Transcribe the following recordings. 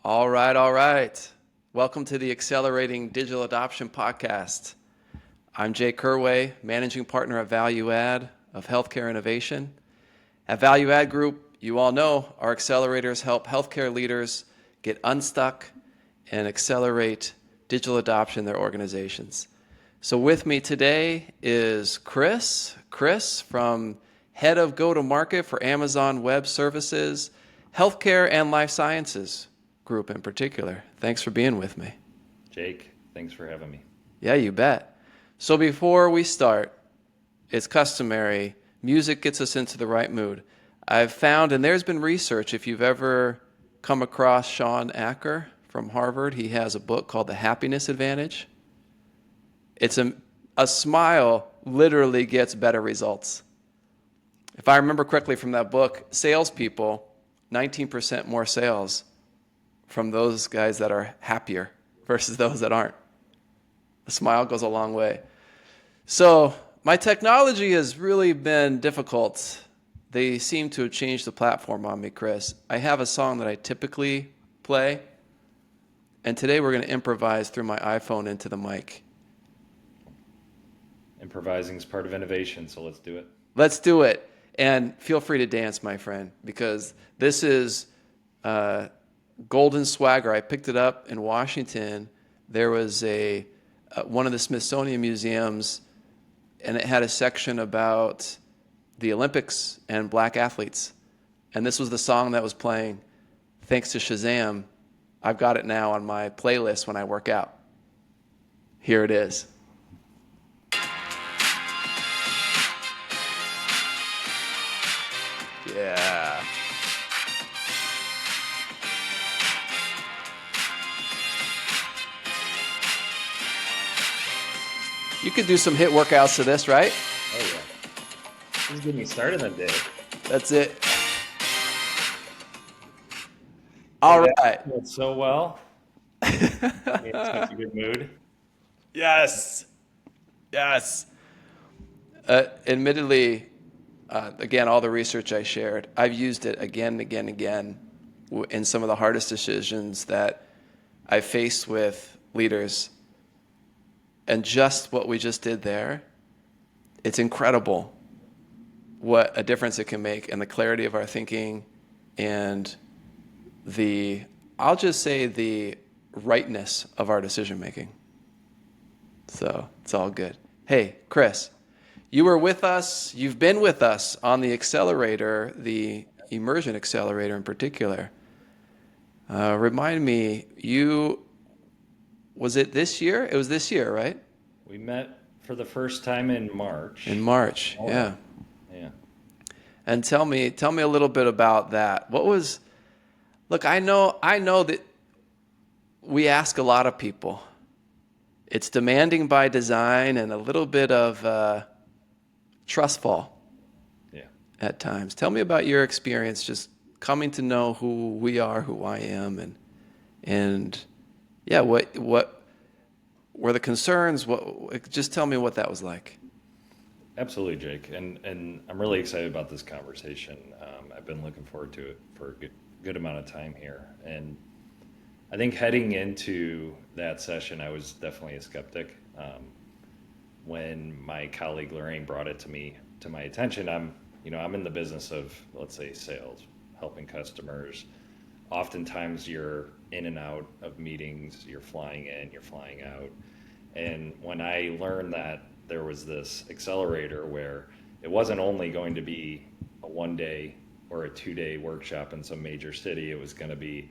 All right, all right. Welcome to the Accelerating Digital Adoption Podcast. I'm Jay Kerway, Managing Partner at Value Add of Healthcare Innovation. At Value Add Group, you all know our accelerators help healthcare leaders get unstuck and accelerate digital adoption in their organizations. So with me today is Chris from Head of Go-to-Market for Amazon Web Services, Healthcare and Life Sciences Group in particular. Thanks for being with me. Jake, thanks for having me. Yeah, you bet. So before we start, it's customary, music gets us into the right mood. I've found, and there's been research, if you've ever come across Sean Acker from Harvard, he has a book called The Happiness Advantage. It's a smile literally gets better results. If I remember correctly from that book, salespeople, 19% more sales from those guys that are happier versus those that aren't. A smile goes a long way. So my technology has really been difficult. They seem to have changed the platform on me, Chris. I have a song that I typically play, and today we're going to improvise through my iPhone into the mic. Improvising is part of innovation, so let's do it. Let's do it. And feel free to dance, my friend, because this is Golden Swagger. I picked it up in Washington. There was one of the Smithsonian museums, and it had a section about the Olympics and black athletes. And this was the song that was playing. Thanks to Shazam, I've got it now on my playlist when I work out. Here it is. Yeah. You could do some HIIT workouts to this, right? Oh, yeah. This is getting me started on the day. That's it. All right. Went so well. In such a good mood. Yes. Yes. Admittedly, again, all the research I shared, I've used it again and again and again in some of the hardest decisions that I faced with leaders. And just what we just did there, it's incredible what a difference it can make in the clarity of our thinking and I'll just say the rightness of our decision making. So it's all good. Hey, Chris, you've been with us on the accelerator, the immersion accelerator in particular. Remind me, was it this year? It was this year, right? We met for the first time in March. In March, Oh, yeah. Yeah. And tell me a little bit about that. Look, I know that we ask a lot of people. It's demanding by design and a little bit of trust fall at times. Tell me about your experience just coming to know who we are, who I am, and yeah, what were the concerns? Just tell me what that was like. Absolutely, Jake. And I'm really excited about this conversation. I've been looking forward to it for a good amount of time here. And I think heading into that session, I was definitely a skeptic. When my colleague Lorraine brought it to my attention, I'm in the business of, let's say, sales, helping customers. Oftentimes you're in and out of meetings, you're flying in, you're flying out. And when I learned that there was this accelerator where it wasn't only going to be a 1-day or a 2-day workshop in some major city, it was going to be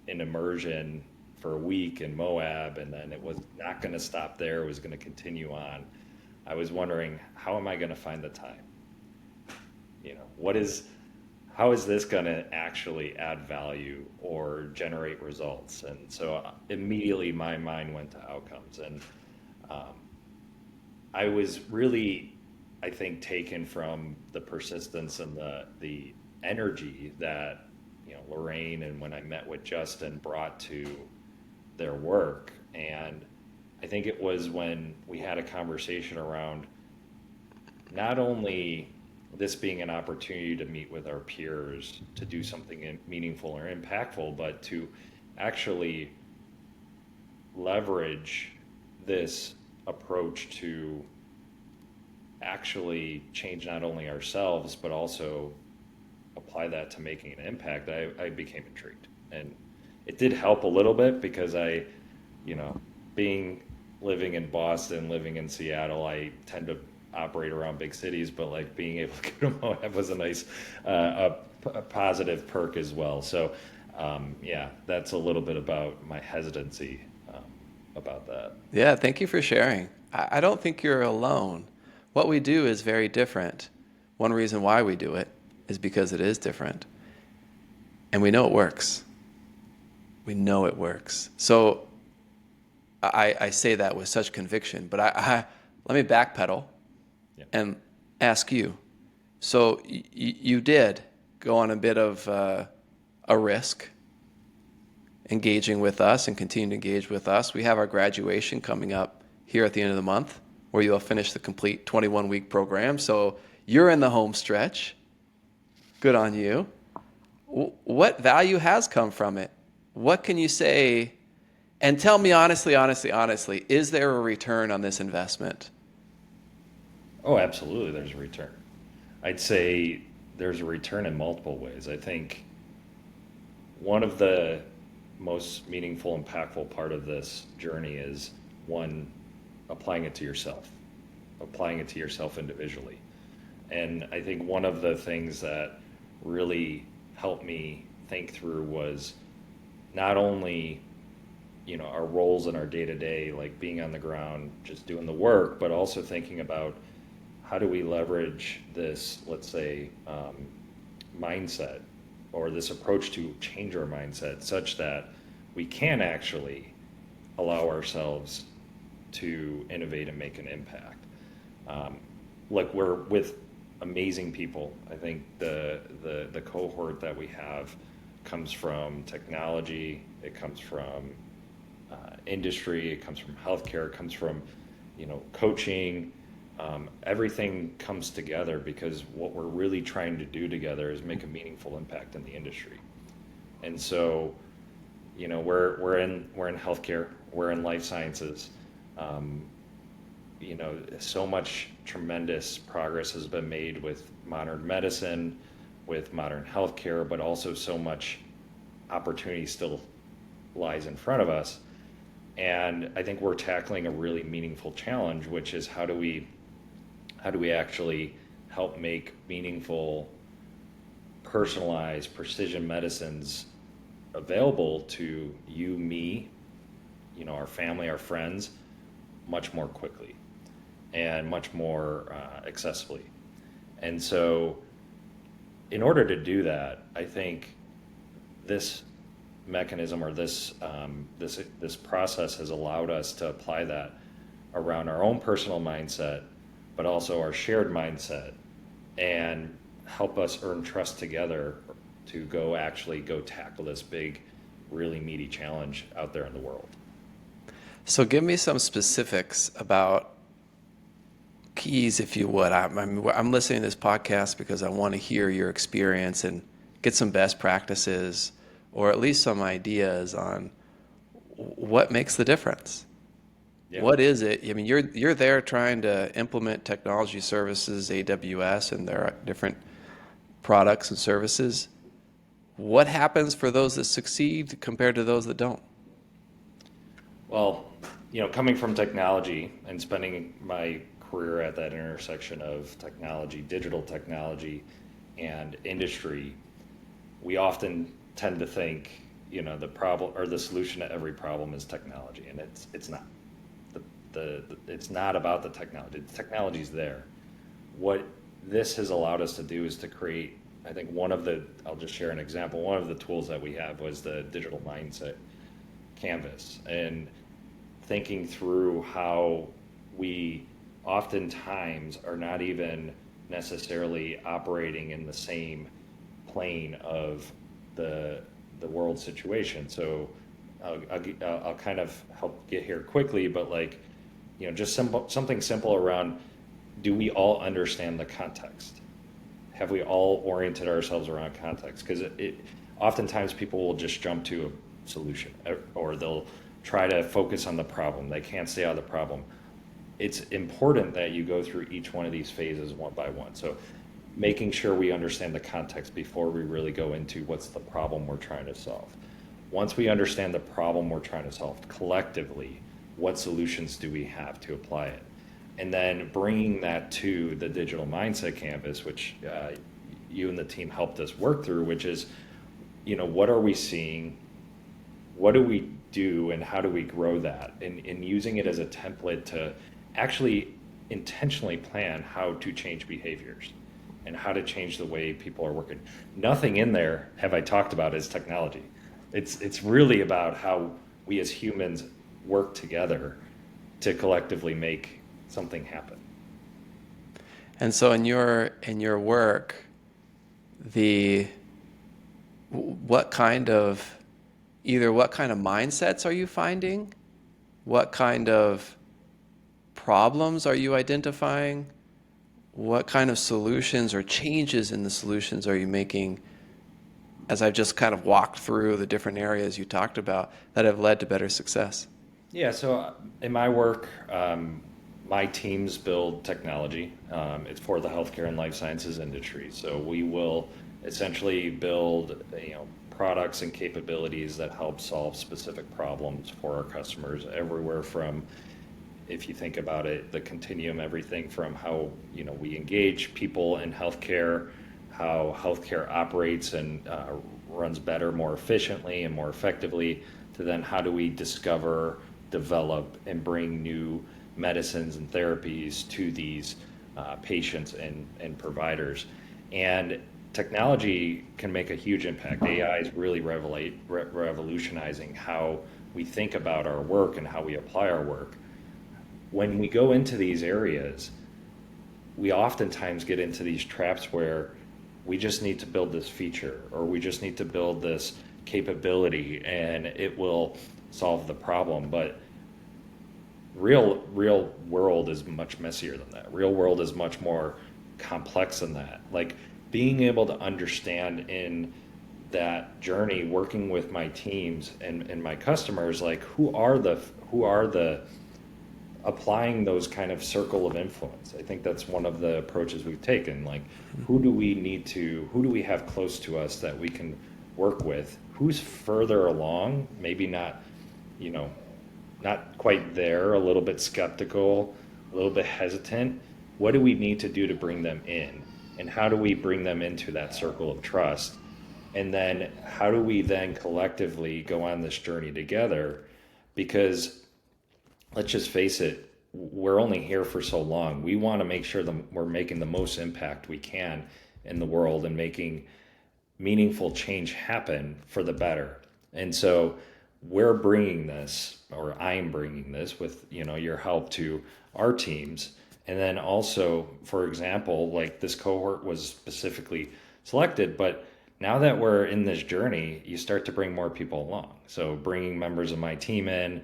an immersion for a week in Moab, and then it was not going to stop there, it was going to continue on. I was wondering, how am I going to find the time? How is this going to actually add value or generate results? And so immediately my mind went to outcomes. And I was really, I think, taken from the persistence and the energy that Lorraine and when I met with Justin brought to their work. And I think it was when we had a conversation around not only this being an opportunity to meet with our peers to do something meaningful or impactful, but to actually leverage this approach to actually change not only ourselves, but also apply that to making an impact, I became intrigued. And it did help a little bit because you know, being living in Boston, living in Seattle, I tend to operate around big cities, but like being able to go to Moab was a nice, a positive perk as well. So, yeah, that's a little bit about my hesitancy about that. Yeah, thank you for sharing. I don't think you're alone. What we do is very different. One reason why we do it is because it is different. And we know it works. We know it works. So I say that with such conviction, but let me backpedal Yeah. and ask you. So you did go on a bit of a risk engaging with us and continue to engage with us. We have our graduation coming up here at the end of the month where you'll finish the complete 21-week program. So you're in the home stretch. Good on you. What value has come from it? What can you say? And tell me honestly, is there a return on this investment? Oh, absolutely, there's a return. I'd say there's a return in multiple ways. I think one of the most meaningful, impactful part of this journey is one, applying it to yourself individually. And I think one of the things that really helped me think through was not only, our roles in our day to day, like being on the ground, just doing the work, but also thinking about how do we leverage this, let's say, mindset or this approach to change our mindset such that we can actually allow ourselves to innovate and make an impact. Like we're with amazing people. I think the cohort that we have comes from technology. It comes from industry. It comes from healthcare. It comes from coaching. Everything comes together because what we're really trying to do together is make a meaningful impact in the industry. And so, we're in healthcare, we're in life sciences. So much tremendous progress has been made with modern medicine, with modern healthcare, but also so much opportunity still lies in front of us. And I think we're tackling a really meaningful challenge, which is how do we actually help make meaningful, personalized precision medicines available to you, me, our family, our friends, much more quickly and much more accessibly. And so in order to do that, I think this mechanism or this process has allowed us to apply that around our own personal mindset, but also our shared mindset, and help us earn trust together to go tackle this big, really meaty challenge out there in the world. So give me some specifics about keys, if you would. I'm listening to this podcast because I want to hear your experience and get some best practices or at least some ideas on what makes the difference. Yeah. What is it? I mean, you're there trying to implement technology services, AWS, and there are different products and services. What happens for those that succeed compared to those that don't? Well, coming from technology and spending my career at that intersection of technology, digital technology, and industry, we often tend to think, the problem or the solution to every problem is technology, and it's not. It's not about the technology. The technology's there. What this has allowed us to do is to create, I think I'll just share an example. One of the tools that we have was the digital mindset canvas, and thinking through how we oftentimes are not even necessarily operating in the same plane of the world situation. So I'll kind of help get here quickly, but just something simple around, do we all understand the context? Have we all oriented ourselves around context? Because oftentimes people will just jump to solution, or they'll try to focus on the problem. They can't stay out of the problem. It's important that you go through each one of these phases one by one. So making sure we understand the context before we really go into what's the problem we're trying to solve. Once we understand the problem we're trying to solve collectively, what solutions do we have to apply it? And then bringing that to the digital mindset canvas, which you and the team helped us work through, which is, what are we seeing? What do we do, and how do we grow that? And using it as a template to actually intentionally plan how to change behaviors and how to change the way people are working. Nothing in there have I talked about is technology. It's really about how we as humans work together to collectively make something happen. And so in your work, what kind of mindsets are you finding? What kind of problems are you identifying? What kind of solutions or changes in the solutions are you making, as I've just kind of walked through the different areas you talked about that have led to better success? Yeah, so in my work, my teams build technology. It's for the healthcare and life sciences industry. So we will essentially build, products and capabilities that help solve specific problems for our customers, everywhere from, if you think about it, the continuum, everything from how we engage people in healthcare, how healthcare operates and runs better, more efficiently and more effectively, to then how do we discover, develop, and bring new medicines and therapies to these patients and providers. And technology can make a huge impact. AI is really revolutionizing how we think about our work and how we apply our work. When we go into these areas, we oftentimes get into these traps where we just need to build this feature, or we just need to build this capability, and it will solve the problem. But real world is much messier than that. Real world is much more complex than that. Like, being able to understand in that journey, working with my teams and my customers, like who are the applying those kind of circle of influence. I think that's one of the approaches we've taken. Like, who do we have close to us that we can work with? Who's further along? Maybe not, not quite there, a little bit skeptical, a little bit hesitant. What do we need to do to bring them in? And how do we bring them into that circle of trust? And then how do we then collectively go on this journey together? Because let's just face it, we're only here for so long. We want to make sure that we're making the most impact we can in the world and making meaningful change happen for the better. And so we're bringing this, or I'm bringing this with, your help to our teams. And then also, for example, like this cohort was specifically selected, but now that we're in this journey, you start to bring more people along. So bringing members of my team in,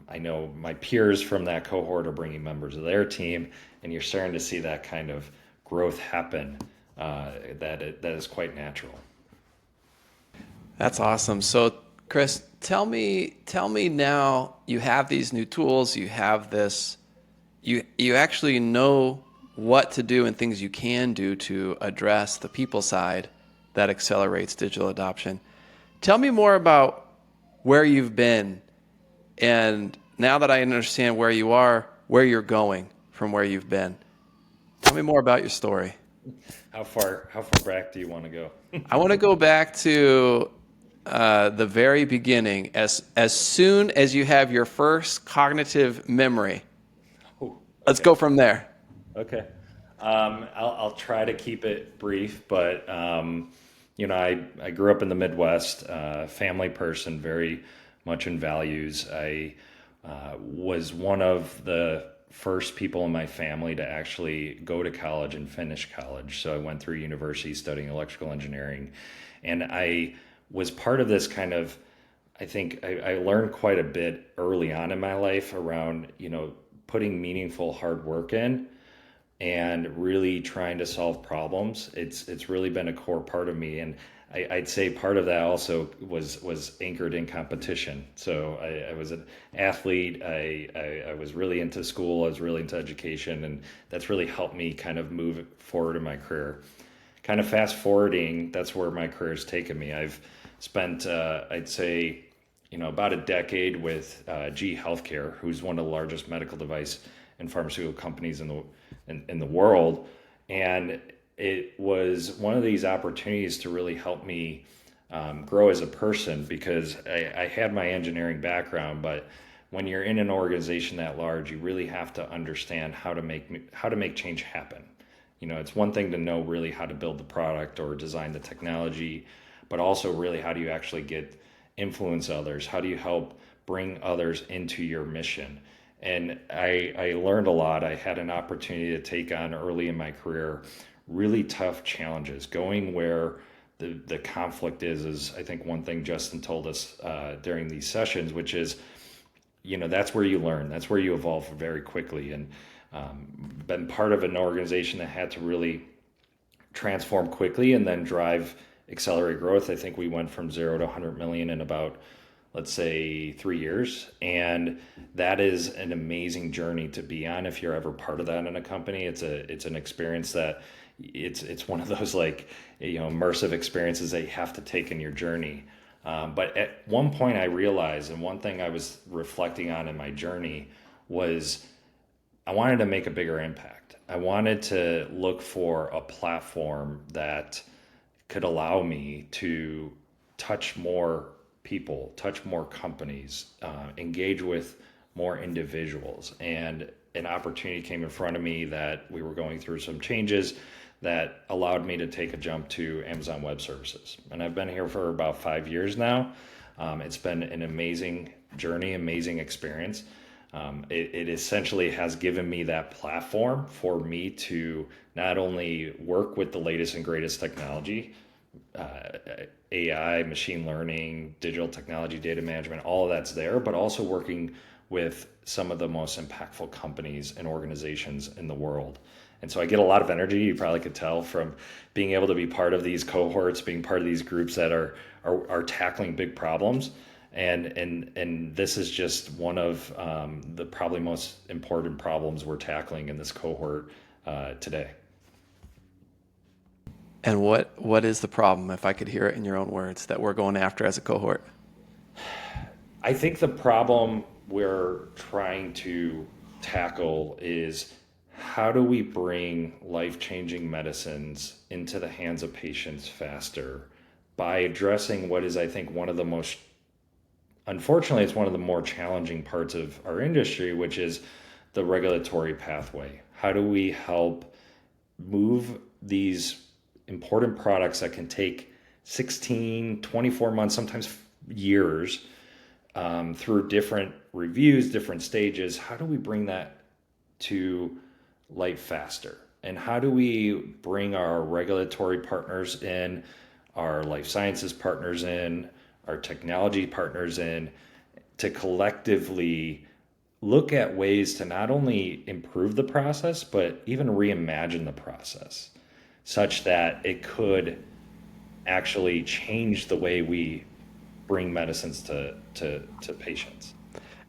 I know my peers from that cohort are bringing members of their team, and you're starting to see that kind of growth happen. That is quite natural. That's awesome. So, Chris, tell me now, you have these new tools, you have this, you actually know what to do and things you can do to address the people side that accelerates digital adoption. Tell me more about where you've been, and now that I understand where you are, where you're going from where you've been. Tell me more about your story. How far back do you want to go? I want to go back to the very beginning, as soon as you have your first cognitive memory. Oh, okay. Let's go from there. Okay. I'll try to keep it brief, but I grew up in the Midwest, family person, very much in values. I was one of the first people in my family to actually go to college and finish college. So I went through university studying electrical engineering, and I was part of this kind of, I think I learned quite a bit early on in my life around, putting meaningful hard work in and really trying to solve problems. It's really been a core part of me. And I'd say part of that also was anchored in competition. So I was an athlete. I was really into school. I was really into education, and that's really helped me kind of move forward in my career. Kind of fast forwarding, that's where my career's taken me. I've spent, I'd say, about a decade with GE Healthcare, who's one of the largest medical device and pharmaceutical companies in the world, and it was one of these opportunities to really help me grow as a person because I had my engineering background, but when you're in an organization that large, you really have to understand how to make change happen. It's one thing to know really how to build the product or design the technology, but also really how do you actually influence others? How do you help bring others into your mission? And I learned a lot. I had an opportunity to take on early in my career really tough challenges, going where the conflict is I think one thing Justin told us during these sessions, which is, that's where you learn, that's where you evolve very quickly. And been part of an organization that had to really transform quickly and then drive accelerate growth. I think we went from 0 to 100 million in about, let's say, 3 years. And that is an amazing journey to be on. If you're ever part of that in a company, it's an experience that it's one of those immersive experiences that you have to take in your journey. But at one point I realized, and one thing I was reflecting on in my journey was I wanted to make a bigger impact. I wanted to look for a platform that could allow me to touch more people, touch more companies, engage with more individuals. And an opportunity came in front of me that we were going through some changes that allowed me to take a jump to Amazon Web Services. And I've been here for about 5 years now. It's been an amazing journey, amazing experience. It essentially has given me that platform for me to not only work with the latest and greatest technology, AI, machine learning, digital technology, data management, all of that's there, but also working with some of the most impactful companies and organizations in the world. And so I get a lot of energy, you probably could tell, from being able to be part of these cohorts, being part of these groups that are tackling big problems. And this is just one of the probably most important problems we're tackling in this cohort today. And what is the problem, if I could hear it in your own words, that we're going after as a cohort? I think the problem we're trying to tackle is how do we bring life-changing medicines into the hands of patients faster by addressing what is, I think, unfortunately, it's one of the more challenging parts of our industry, which is the regulatory pathway. How do we help move these important products that can take 16, 24 months, sometimes years, through different reviews, different stages? How do we bring that to light faster? And how do we bring our regulatory partners in, our life sciences partners in, our technology partners in, to collectively look at ways to not only improve the process, but even reimagine the process such that it could actually change the way we bring medicines to patients.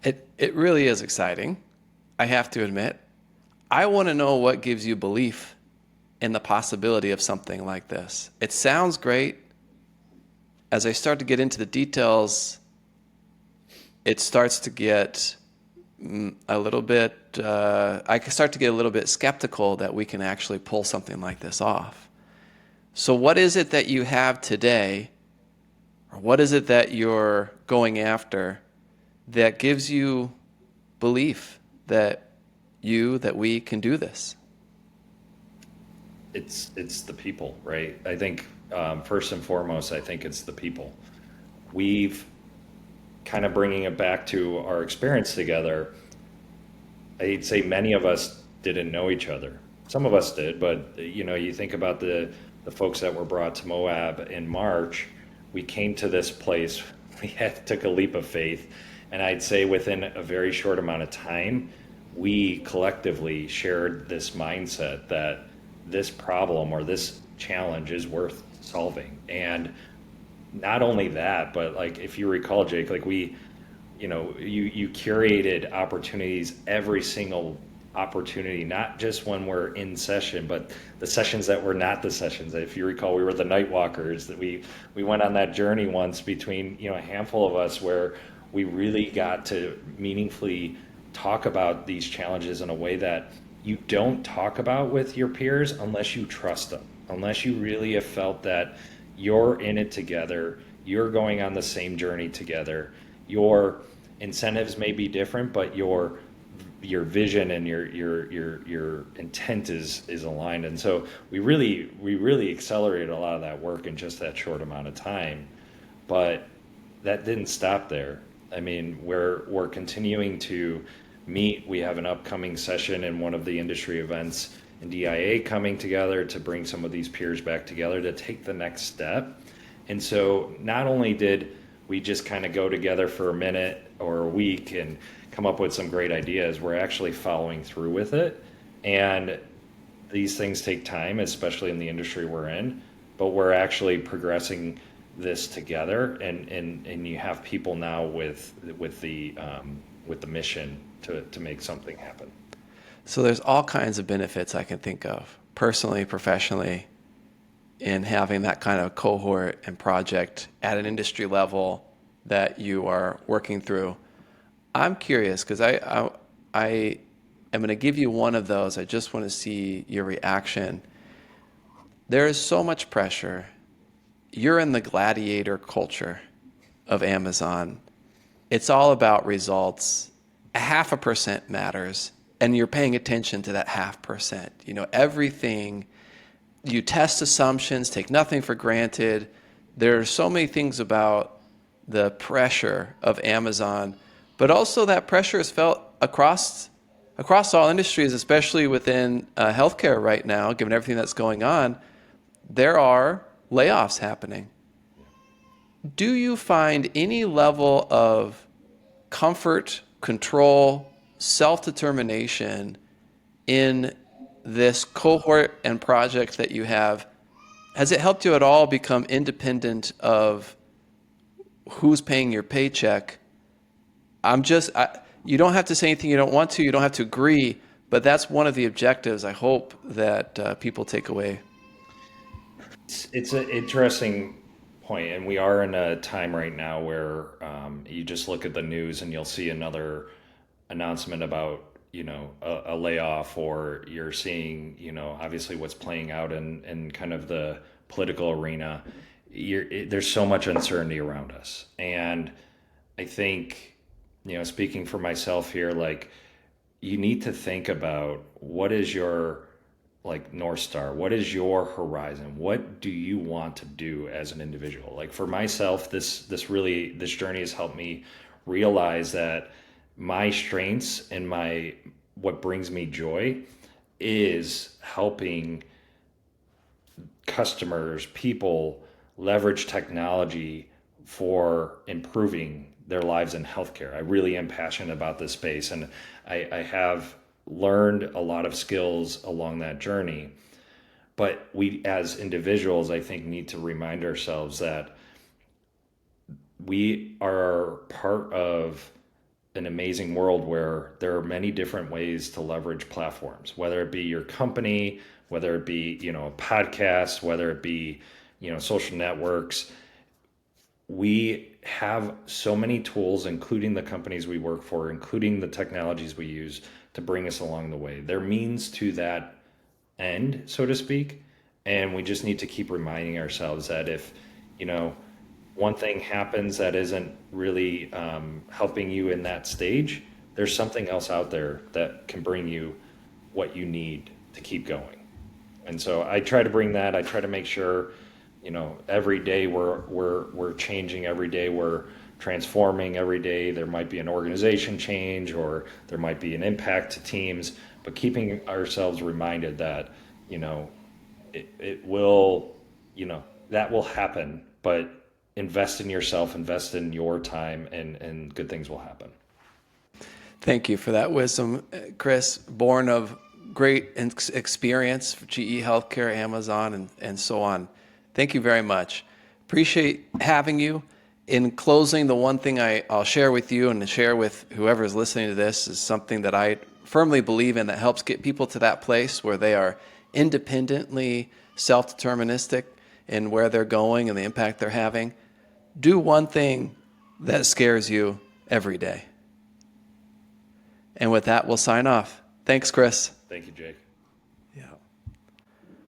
It really is exciting, I have to admit. I want to know what gives you belief in the possibility of something like this. It sounds great. As I start to get into the details, it starts to get a little bit, I start to get a little bit skeptical that we can actually pull something like this off. So what is it that you have today, or what is it that you're going after that gives you belief that we can do this? It's the people, right? I think first and foremost, I think it's the people. We've kind of bringing it back to our experience together. I'd say many of us didn't know each other. Some of us did, but you think about the folks that were brought to Moab in March. We came to this place. Took a leap of faith, and I'd say within a very short amount of time, we collectively shared this mindset that this problem or this challenge is worth solving, and not only that, but like if you recall, Jake, like you curated opportunities every single opportunity, not just when we're in session, but the sessions that were not the sessions. If you recall, we were the night walkers that we went on that journey once between, a handful of us where we really got to meaningfully talk about these challenges in a way that you don't talk about with your peers unless you trust them, unless you really have felt that you're in it together, you're going on the same journey together. Your incentives may be different, but your vision and your intent is aligned. And so we really accelerated a lot of that work in just that short amount of time. But that didn't stop there. I mean, we're continuing to meet. We have an upcoming session in one of the industry events in DIA coming together to bring some of these peers back together to take the next step. And so not only did we just kind of go together for a minute or a week and come up with some great ideas, we're actually following through with it. And these things take time, especially in the industry we're in, but we're actually progressing this together, and you have people now with the mission to make something happen. So there's all kinds of benefits I can think of, personally, professionally, in having that kind of cohort and project at an industry level that you are working through. I'm curious because I am going to give you one of those. I just want to see your reaction. There is so much pressure. You're in the gladiator culture of Amazon. It's all about results. 0.5% matters, and you're paying attention to that 0.5%. Everything, you test assumptions, take nothing for granted. There are so many things about the pressure of Amazon, but also that pressure is felt across all industries, especially within healthcare right now, given everything that's going on. There are layoffs happening. Do you find any level of comfort, control, self-determination in this cohort and project that you have? Has it helped you at all become independent of who's paying your paycheck? You don't have to say anything you don't want to. You don't have to agree, but that's one of the objectives I hope that people take away. It's an interesting point, and we are in a time right now where you just look at the news and you'll see another announcement about a layoff, or you're seeing obviously what's playing out in kind of the political arena. There's so much uncertainty around us, and I think speaking for myself here, like you need to think about what is your like North Star, what is your horizon, what do you want to do as an individual? Like for myself, this journey has helped me realize that my strengths and what brings me joy is helping customers, people leverage technology for improving their lives in healthcare. I really am passionate about this space, and I have learned a lot of skills along that journey. But we as individuals, I think, need to remind ourselves that we are part of an amazing world where there are many different ways to leverage platforms, whether it be your company, whether it be, a podcast, whether it be, social networks. We have so many tools, including the companies we work for, including the technologies we use to bring us along the way. They're means to that end, so to speak. And we just need to keep reminding ourselves that if, one thing happens that isn't really helping you in that stage, there's something else out there that can bring you what you need to keep going. And so I try to bring that. I try to make sure, every day we're changing. Every day we're transforming. Every day there might be an organization change, or there might be an impact to teams. But keeping ourselves reminded that it will, that will happen. But invest in yourself, invest in your time, and good things will happen. Thank you for that wisdom, Chris, born of great experience for GE Healthcare, Amazon, and so on. Thank you very much. Appreciate having you. In closing, the one thing I'll share with you and share with whoever is listening to this is something that I firmly believe in that helps get people to that place where they are independently self-deterministic in where they're going and the impact they're having. Do one thing that scares you every day. And with that, we'll sign off. Thanks, Chris. Thank you, Jake.